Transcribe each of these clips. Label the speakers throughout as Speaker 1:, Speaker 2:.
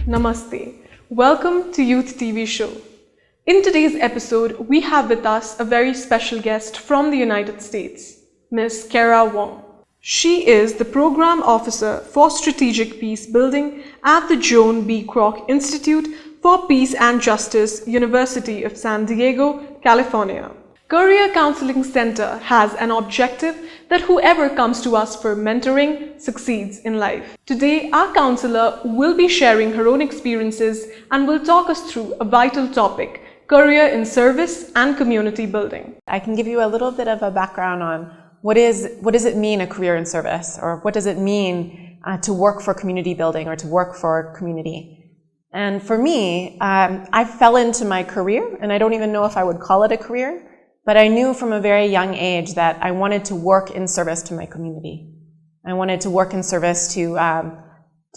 Speaker 1: Namaste. Welcome to Youth TV Show. In today's episode, we have with us a very special guest from the United States, Ms. WONG. She is the Program Officer for Strategic Peace Building at the Joan B. Kroc Institute for Peace and Justice, University of San Diego, California. Career Counseling Center has an objective that whoever comes to us for mentoring succeeds in life. Today, our counselor will be sharing her own experiences and will talk us through a vital topic, career in service and community building.
Speaker 2: I can give you a little bit of a background on what does it mean, a career in service, or what does it mean to work for community building or to work for community. And for me, I fell into my career, and I don't even know if I would call it a career, but I knew from a very young age that I wanted to work in service to my community. I wanted to work in service to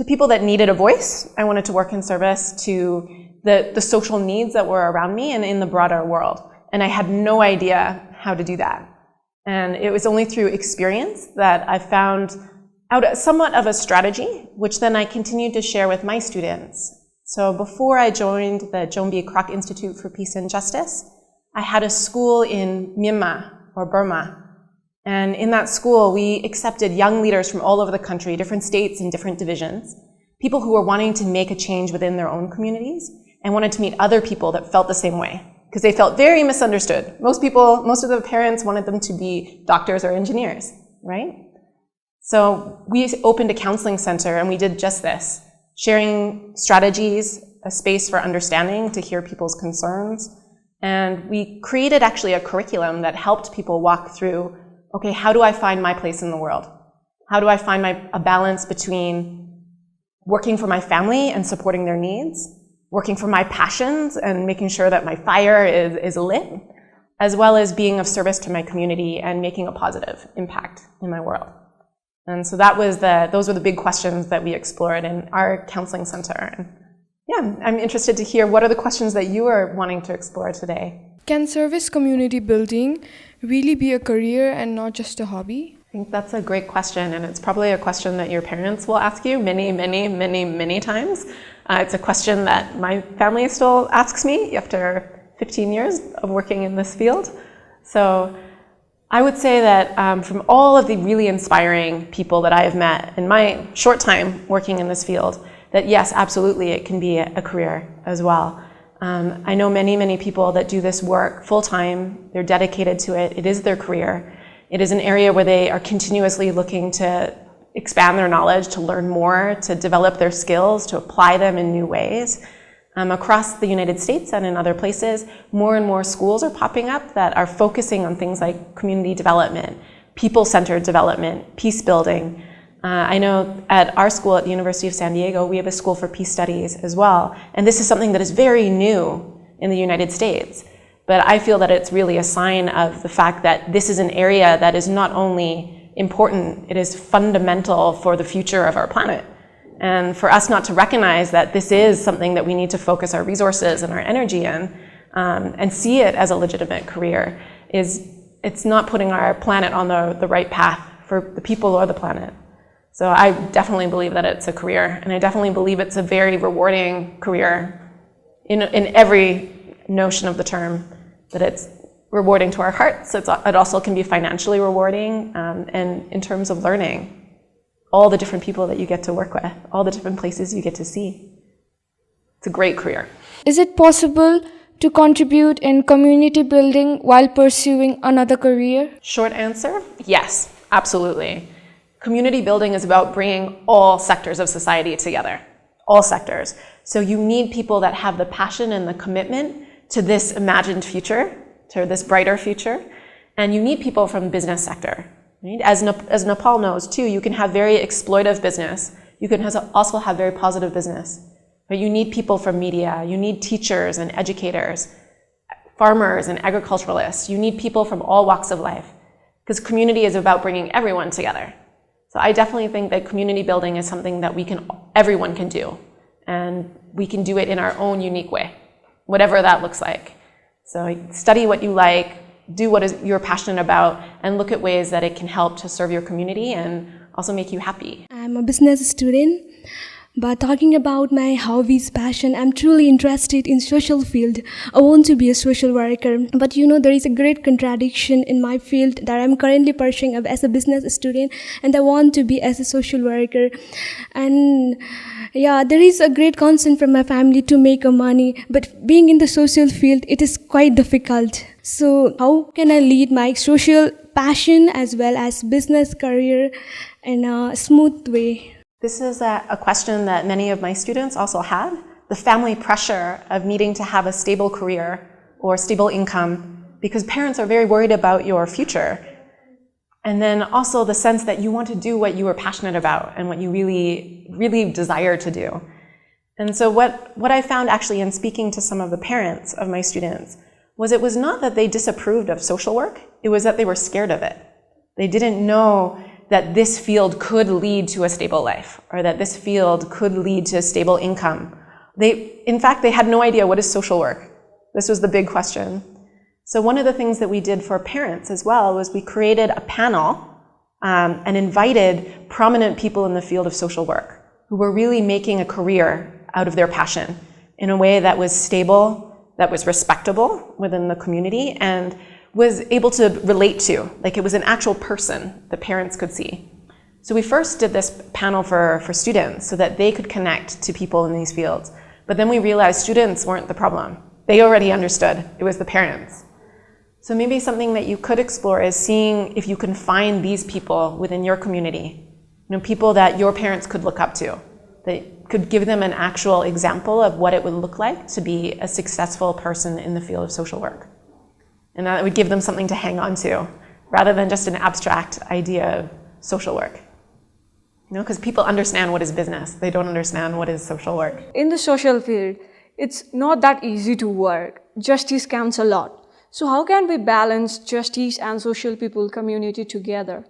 Speaker 2: people that needed a voice. I wanted to work in service to the social needs that were around me and in the broader world. And I had no idea how to do that. And it was only through experience that I found out somewhat of a strategy, which then I continued to share with my students. So before I joined the Joan B. Kroc Institute for Peace and Justice, I had a school in Myanmar, or Burma. And in that school, we accepted young leaders from all over the country, different states and different divisions, people who were wanting to make a change within their own communities and wanted to meet other people that felt the same way, because they felt very misunderstood. Most of the parents wanted them to be doctors or engineers, right? So we opened a counseling center and we did just this, sharing strategies, a space for understanding, to hear people's concerns. And we created actually a curriculum that helped people walk through, okay, how do I find my place in the world? How do I find a balance between working for my family and supporting their needs, working for my passions and making sure that my fire is lit, as well as being of service to my community and making a positive impact in my world. And so those were the big questions that we explored in our counseling center. And yeah, I'm interested to hear what are the questions that you are wanting to explore today.
Speaker 3: Can service community building really be a career and not just a hobby?
Speaker 2: I think that's a great question, and it's probably a question that your parents will ask you many, many, many, many times. It's a question that my family still asks me after 15 years of working in this field. So I would say that from all of the really inspiring people that I have met in my short time working in this field, that yes, absolutely, it can be a career as well. I know many, many people that do this work full-time. They're dedicated to it. It is their career. It is an area where they are continuously looking to expand their knowledge, to learn more, to develop their skills, to apply them in new ways. Across the United States and in other places, more and more schools are popping up that are focusing on things like community development, people-centered development, peace building. I know at our school at the University of San Diego, we have a school for peace studies as well. And this is something that is very new in the United States. But I feel that it's really a sign of the fact that this is an area that is not only important, it is fundamental for the future of our planet. And for us not to recognize that this is something that we need to focus our resources and our energy in, and see it as a legitimate career, it's not putting our planet on the right path for the people or the planet. So I definitely believe that it's a career, and I definitely believe it's a very rewarding career in every notion of the term, that it's rewarding to our hearts. It also can be financially rewarding, and in terms of learning, all the different people that you get to work with, all the different places you get to see. It's a great career.
Speaker 3: Is it possible to contribute in community building while pursuing another career?
Speaker 2: Short answer, yes, absolutely. Community building is about bringing all sectors of society together, all sectors. So you need people that have the passion and the commitment to this imagined future, to this brighter future, and you need people from the business sector. Right? As Nepal knows too, you can have very exploitive business, you can also have very positive business, but you need people from media, you need teachers and educators, farmers and agriculturalists, you need people from all walks of life, because community is about bringing everyone together. So I definitely think that community building is something that everyone can do. And we can do it in our own unique way, whatever that looks like. So study what you like, do what you're passionate about, and look at ways that it can help to serve your community and also make you happy.
Speaker 4: I'm a business student, but talking about my hobbies, passion, I'm truly interested in social field. I want to be a social worker, but there is a great contradiction in my field that I'm currently pursuing as a business student, and I want to be as a social worker. And yeah, there is a great concern from my family to make money, but being in the social field, it is quite difficult. So how can I lead my social passion as well as business career in a smooth way?
Speaker 2: This is a question that many of my students also had. The family pressure of needing to have a stable career or stable income because parents are very worried about your future. And then also the sense that you want to do what you are passionate about and what you really, really desire to do. And so what I found actually in speaking to some of the parents of my students was it was not that they disapproved of social work, it was that they were scared of it. They didn't know that this field could lead to a stable life, or that this field could lead to a stable income. In fact, they had no idea what is social work. This was the big question. So one of the things that we did for parents as well was we created a panel and invited prominent people in the field of social work who were really making a career out of their passion in a way that was stable, that was respectable within the community, and was able to relate to, like it was an actual person that parents could see. So we first did this panel for students so that they could connect to people in these fields. But then we realized students weren't the problem. They already understood. It was the parents. So maybe something that you could explore is seeing if you can find these people within your community, people that your parents could look up to, that could give them an actual example of what it would look like to be a successful person in the field of social work. And that would give them something to hang on to, rather than just an abstract idea of social work. Because people understand what is business. They don't understand what is social work.
Speaker 3: In the social field, it's not that easy to work. Justice counts a lot. So how can we balance justice and social people community together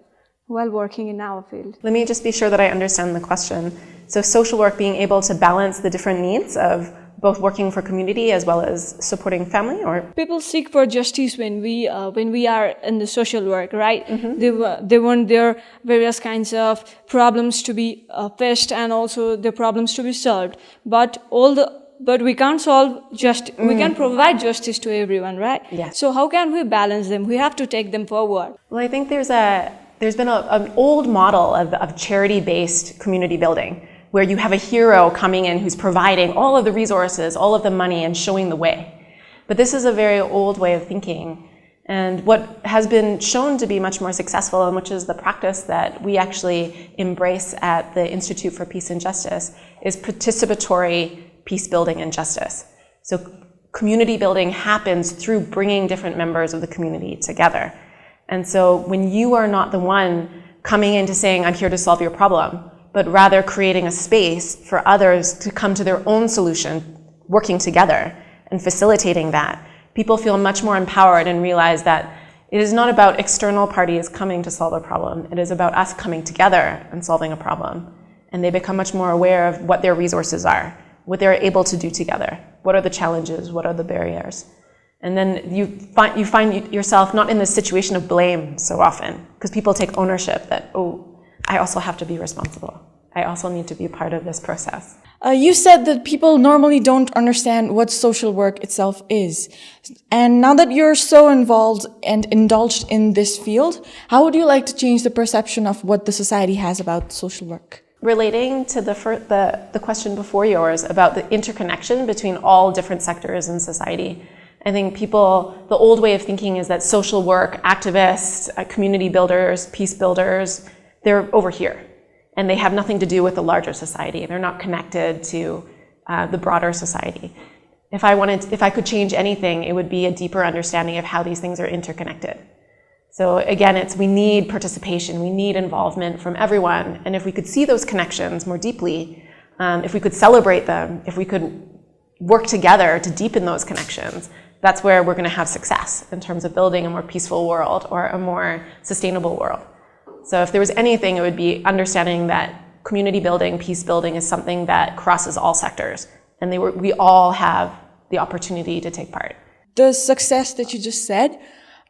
Speaker 3: while working in our field?
Speaker 2: Let me just be sure that I understand the question. So social work being able to balance the different needs of both working for community as well as supporting family, or
Speaker 3: people seek for justice when we are in the social work, right?
Speaker 2: Mm-hmm.
Speaker 3: They want their various kinds of problems to be faced and also their problems to be solved. But we can't solve we can provide justice to everyone, right?
Speaker 2: Yes.
Speaker 3: So how can we balance them? We have to take them forward.
Speaker 2: Well, I think there's been an old model of charity-based community building, where you have a hero coming in who's providing all of the resources, all of the money, and showing the way. But this is a very old way of thinking. And what has been shown to be much more successful, and which is the practice that we actually embrace at the Institute for Peace and Justice, is participatory peace building and justice. So community building happens through bringing different members of the community together. And so when you are not the one coming into saying, I'm here to solve your problem, but rather creating a space for others to come to their own solution, working together and facilitating that, people feel much more empowered and realize that it is not about external parties coming to solve a problem. It is about us coming together and solving a problem. And they become much more aware of what their resources are, what they're able to do together, what are the challenges, what are the barriers. And then you find yourself not in this situation of blame so often, because people take ownership that, I also have to be responsible. I also need to be part of this process.
Speaker 5: You said that people normally don't understand what social work itself is. And now that you're so involved and indulged in this field, how would you like to change the perception of what the society has about social work?
Speaker 2: Relating to the question before yours about the interconnection between all different sectors in society, I think the old way of thinking is that social work, activists, community builders, peace builders, they're over here, and they have nothing to do with the larger society. They're not connected to the broader society. If I could change anything, it would be a deeper understanding of how these things are interconnected. So again, we need participation, we need involvement from everyone, and if we could see those connections more deeply, if we could celebrate them, if we could work together to deepen those connections, that's where we're going to have success in terms of building a more peaceful world or a more sustainable world. So if there was anything, it would be understanding that community building, peace building is something that crosses all sectors, and we all have the opportunity to take part.
Speaker 5: The success that you just said,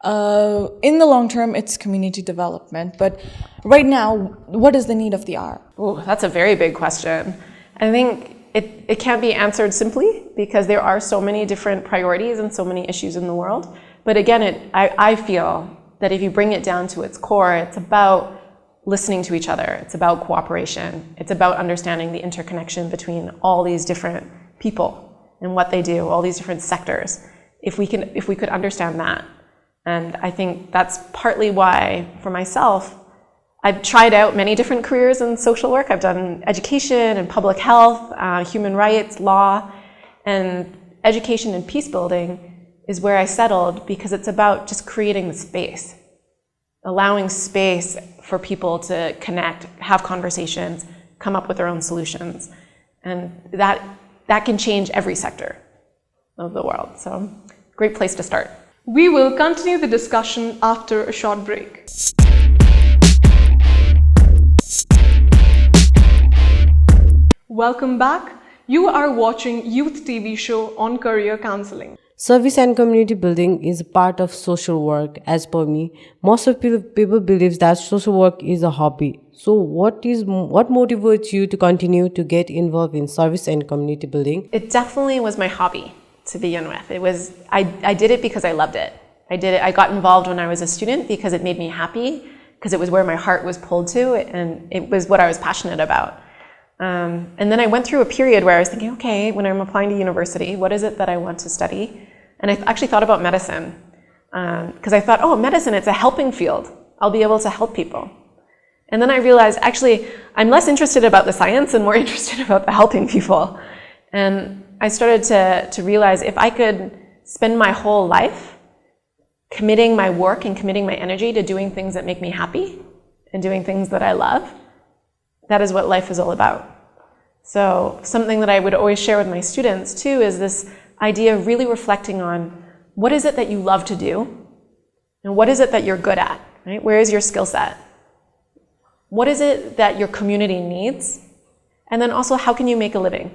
Speaker 5: in the long term, it's community development. But right now, what is the need of the hour?
Speaker 2: Oh, that's a very big question. I think it can't be answered simply because there are so many different priorities and so many issues in the world. But again, I feel that if you bring it down to its core, it's about listening to each other. It's about cooperation. It's about understanding the interconnection between all these different people and what they do, all these different sectors. If we could understand that. And I think that's partly why, for myself, I've tried out many different careers in social work. I've done education and public health, human rights, law, and education and peace building is where I settled because it's about just creating the space, allowing space for people to connect, have conversations, come up with their own solutions. And that can change every sector of the world. So, great place to start.
Speaker 1: We will continue the discussion after a short break. Welcome back. You are watching Youth TV show on career counseling.
Speaker 6: Service and community building is a part of social work. As per me, most of people believe that social work is a hobby. So what motivates you to continue to get involved in service and community building?
Speaker 2: It definitely was my hobby to begin with. I did it because I loved it. I got involved when I was a student because it made me happy, because it was where my heart was pulled to, and it was what I was passionate about. And then I went through a period where I was thinking, okay, when I'm applying to university, what is it that I want to study? And I actually thought about medicine, because I thought, oh, medicine, it's a helping field. I'll be able to help people. And then I realized, actually, I'm less interested about the science and more interested about the helping people. And I started to realize if I could spend my whole life committing my work and committing my energy to doing things that make me happy and doing things that I love, that is what life is all about. So something that I would always share with my students too is this idea of really reflecting on what is it that you love to do and what is it that you're good at, right? Where is your skill set? What is it that your community needs? And then also, how can you make a living?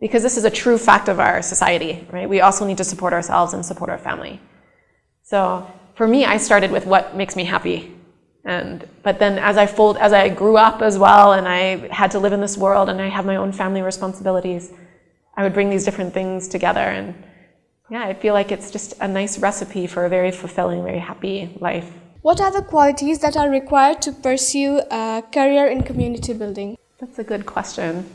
Speaker 2: Because this is a true fact of our society, right? We also need to support ourselves and support our family. So for me, I started with what makes me happy. But then as I grew up as well, and I had to live in this world, and I have my own family responsibilities, I would bring these different things together. And yeah, I feel like it's just a nice recipe for a very fulfilling, very happy life.
Speaker 7: What are the qualities that are required to pursue a career in community building?
Speaker 2: That's a good question.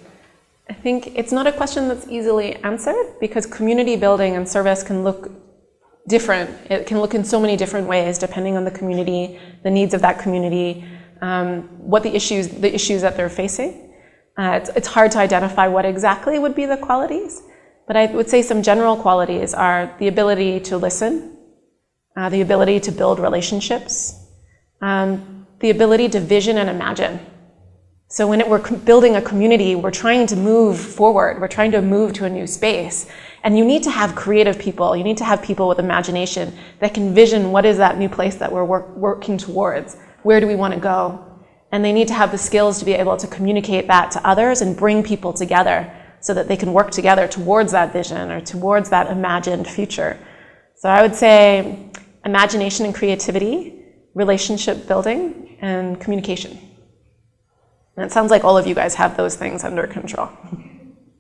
Speaker 2: I think it's not a question that's easily answered because community building and service can look different. It can look in so many different ways depending on the community, the needs of that community, what the issues that they're facing. It's hard to identify what exactly would be the qualities, but I would say some general qualities are the ability to listen, the ability to build relationships, the ability to vision and imagine. So when we're building a community, we're trying to move forward, we're trying to move to a new space. And you need to have creative people, you need to have people with imagination that can vision what is that new place that we're working towards, where do we want to go? And they need to have the skills to be able to communicate that to others and bring people together so that they can work together towards that vision or towards that imagined future. So I would say imagination and creativity, relationship building, and communication. And it sounds like all of you guys have those things under control.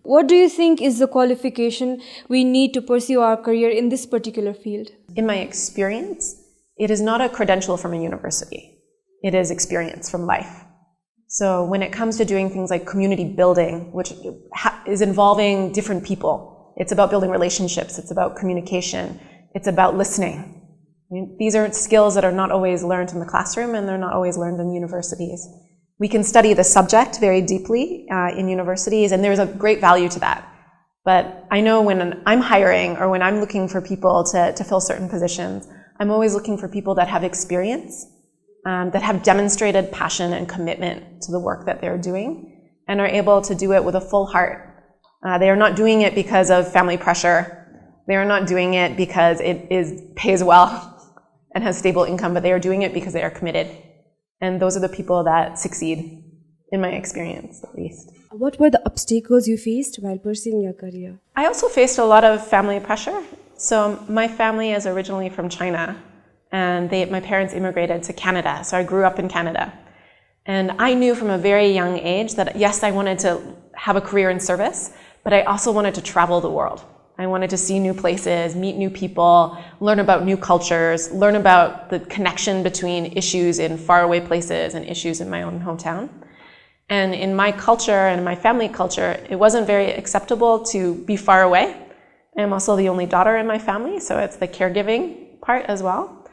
Speaker 3: What do you think is the qualification we need to pursue our career in this particular field?
Speaker 2: In my experience, it is not a credential from a university. It is experience from life. So when it comes to doing things like community building, which is involving different people, it's about building relationships, it's about communication, it's about listening. I mean, these are skills that are not always learned in the classroom and they're not always learned in universities. We can study the subject very deeply in universities, and there's a great value to that. But I know when I'm hiring or when I'm looking for people to fill certain positions, I'm always looking for people that have experience, that have demonstrated passion and commitment to the work that they're doing, and are able to do it with a full heart. They are not doing it because of family pressure. They are not doing it because it pays well and has stable income, but they are doing it because they are committed. And those are the people that succeed, in my experience, at least.
Speaker 8: What were the obstacles you faced while pursuing your career?
Speaker 2: I also faced a lot of family pressure. So my family is originally from China, and my parents immigrated to Canada. So I grew up in Canada. And I knew from a very young age that, yes, I wanted to have a career in service, but I also wanted to travel the world. I wanted to see new places, meet new people, learn about new cultures, learn about the connection between issues in faraway places and issues in my own hometown. And in my culture and my family culture, it wasn't very acceptable to be far away. I'm also the only daughter in my family, so it's the caregiving part as well.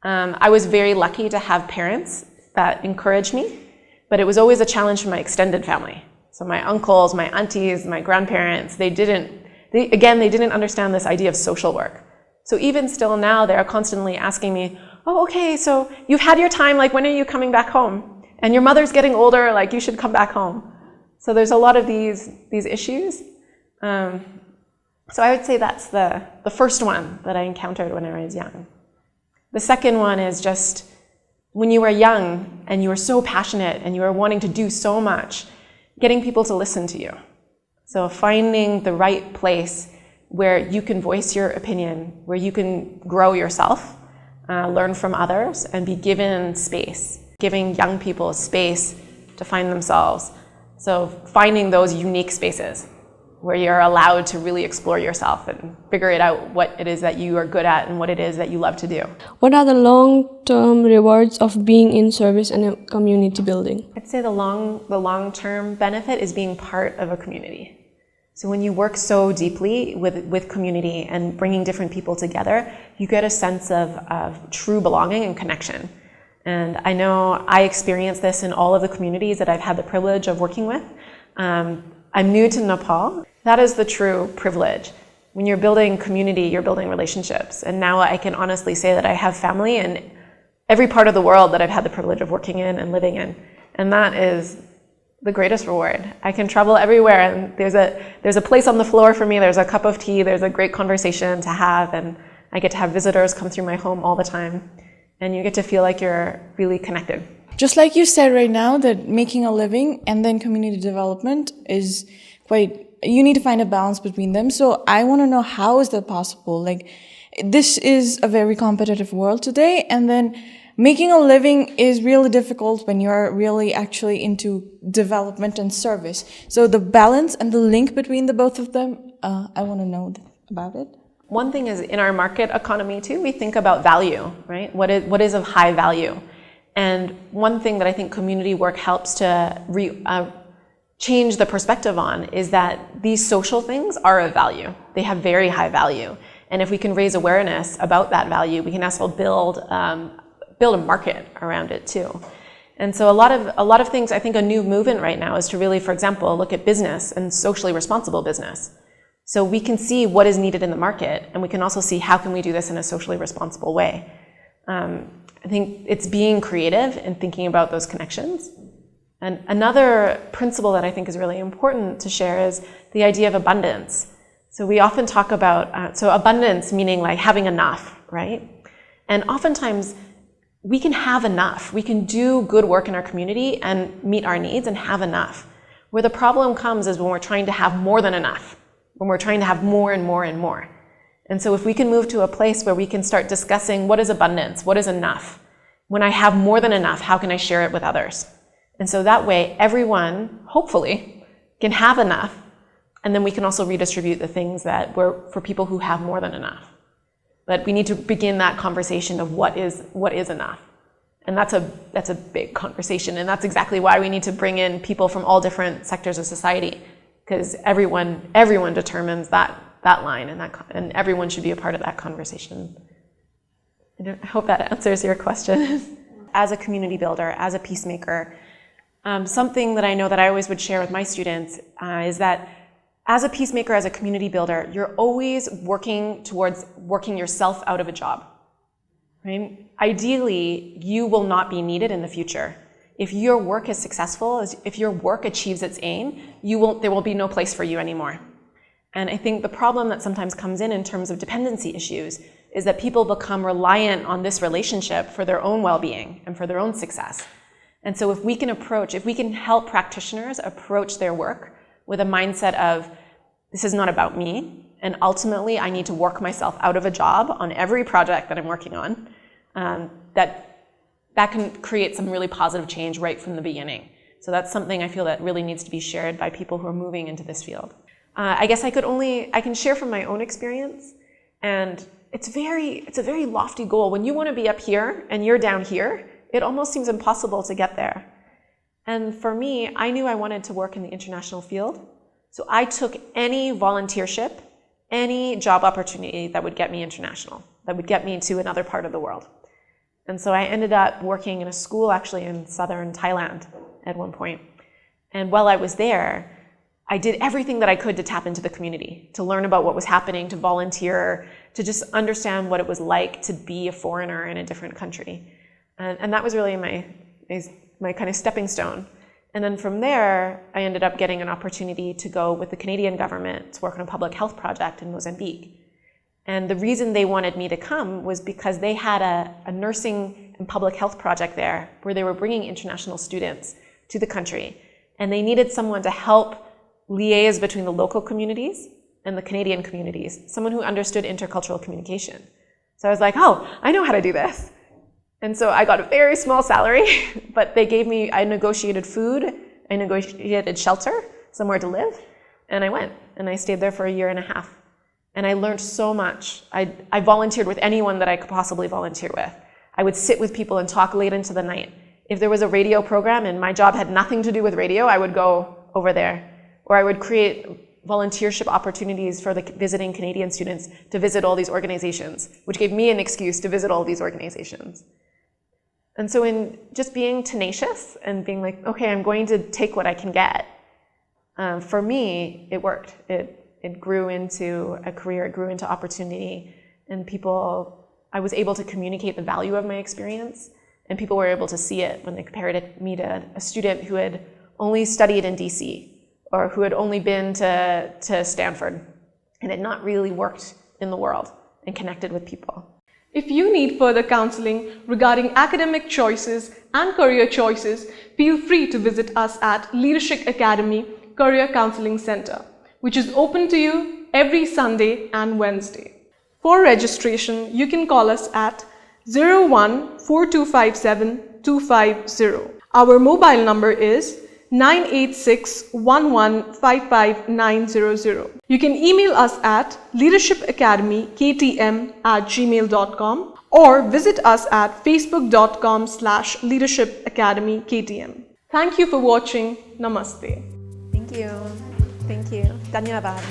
Speaker 2: I was very lucky to have parents that encouraged me, but it was always a challenge for my extended family. So my uncles, my aunties, my grandparents, they didn't understand this idea of social work. So even still now, they're constantly asking me, oh, okay, so you've had your time, like when are you coming back home? And your mother's getting older, like you should come back home. So there's a lot of these issues. So I would say that's the first one that I encountered when I was young. The second one is just when you were young and you were so passionate and you were wanting to do so much, getting people to listen to you. So finding the right place where you can voice your opinion, where you can grow yourself, learn from others, and be given space, giving young people space to find themselves. So finding those unique spaces where you're allowed to really explore yourself and figure it out what it is that you are good at and what it is that you love to do.
Speaker 7: What are the long-term rewards of being in service and community building?
Speaker 2: I'd say the long-term benefit is being part of a community. So when you work so deeply with community and bringing different people together, you get a sense of true belonging and connection. And I know I experience this in all of the communities that I've had the privilege of working with. I'm new to Nepal. That is the true privilege. When you're building community, you're building relationships. And now I can honestly say that I have family in every part of the world that I've had the privilege of working in and living in. And that is the greatest reward. I can travel everywhere, and there's a place on the floor for me, there's a cup of tea, there's a great conversation to have, and I get to have visitors come through my home all the time. And you get to feel like you're really connected.
Speaker 5: Just like you said right now, that making a living and then community development is you need to find a balance between them. So I want to know, how is that possible? Like, this is a very competitive world today, and then making a living is really difficult when you're really actually into development and service. So the balance and the link between the both of them, I want to know about it.
Speaker 2: One thing is, in our market economy too, we think about value, right? What is of high value? And one thing that I think community work helps to change the perspective on is that these social things are of value. They have very high value. And if we can raise awareness about that value, we can also build a market around it too. And so a lot of things, I think a new movement right now is to really, for example, look at business and socially responsible business. So we can see what is needed in the market, and we can also see how can we do this in a socially responsible way. I think it's being creative and thinking about those connections. And another principle that I think is really important to share is the idea of abundance. So we often talk about, so abundance meaning like having enough, right? And oftentimes we can have enough. We can do good work in our community and meet our needs and have enough. Where the problem comes is when we're trying to have more than enough, when we're trying to have more and more and more. And so if we can move to a place where we can start discussing what is abundance, what is enough? When I have more than enough, how can I share it with others? And so that way, everyone, hopefully, can have enough, and then we can also redistribute the things that were for people who have more than enough. But we need to begin that conversation of what is enough. And that's a big conversation, and that's exactly why we need to bring in people from all different sectors of society, because everyone determines that line, and everyone should be a part of that conversation. I hope that answers your question. As a community builder, as a peacemaker, something that I know that I always would share with my students is that as a peacemaker, as a community builder, you're always working towards working yourself out of a job. Right? Ideally, you will not be needed in the future. If your work is successful, if your work achieves its aim, there will be no place for you anymore. And I think the problem that sometimes comes in terms of dependency issues is that people become reliant on this relationship for their own well-being and for their own success. And so if we can help practitioners approach their work with a mindset of, this is not about me, and ultimately I need to work myself out of a job on every project that I'm working on, that can create some really positive change right from the beginning. So that's something I feel that really needs to be shared by people who are moving into this field. I guess I can share from my own experience, and it's a very lofty goal. When you want to be up here and you're down here, it almost seems impossible to get there. And for me, I knew I wanted to work in the international field, so I took any volunteership, any job opportunity that would get me international, that would get me to another part of the world. And so I ended up working in a school actually in southern Thailand at one point. And while I was there, I did everything that I could to tap into the community, to learn about what was happening, to volunteer, to just understand what it was like to be a foreigner in a different country. And that was really my kind of stepping stone. And then from there, I ended up getting an opportunity to go with the Canadian government to work on a public health project in Mozambique. And the reason they wanted me to come was because they had a nursing and public health project there where they were bringing international students to the country. And they needed someone to help liaise between the local communities and the Canadian communities, someone who understood intercultural communication. So I was like, oh, I know how to do this. And so I got a very small salary, but I negotiated food, I negotiated shelter, somewhere to live, and I went. And I stayed there for 1.5 years. And I learned so much. I volunteered with anyone that I could possibly volunteer with. I would sit with people and talk late into the night. If there was a radio program and my job had nothing to do with radio, I would go over there. Or I would create volunteership opportunities for the visiting Canadian students to visit all these organizations, which gave me an excuse to visit all these organizations. And so in just being tenacious and being like, okay, I'm going to take what I can get, for me, it worked. It grew into a career, it grew into opportunity, and I was able to communicate the value of my experience, and people were able to see it when they compared me to a student who had only studied in DC, or who had only been to Stanford, and had not really worked in the world and connected with people.
Speaker 1: If you need further counseling regarding academic choices and career choices, feel free to visit us at Leadership Academy Career Counseling Center, which is open to you every Sunday and Wednesday. For registration, you can call us at 01-4257-250. Our mobile number is 986-11-55900. You can email us at leadershipacademyktm@gmail.com or visit us at facebook.com/leadershipacademyktm. Thank you for watching. Namaste.
Speaker 2: Thank you. Dhanyavad.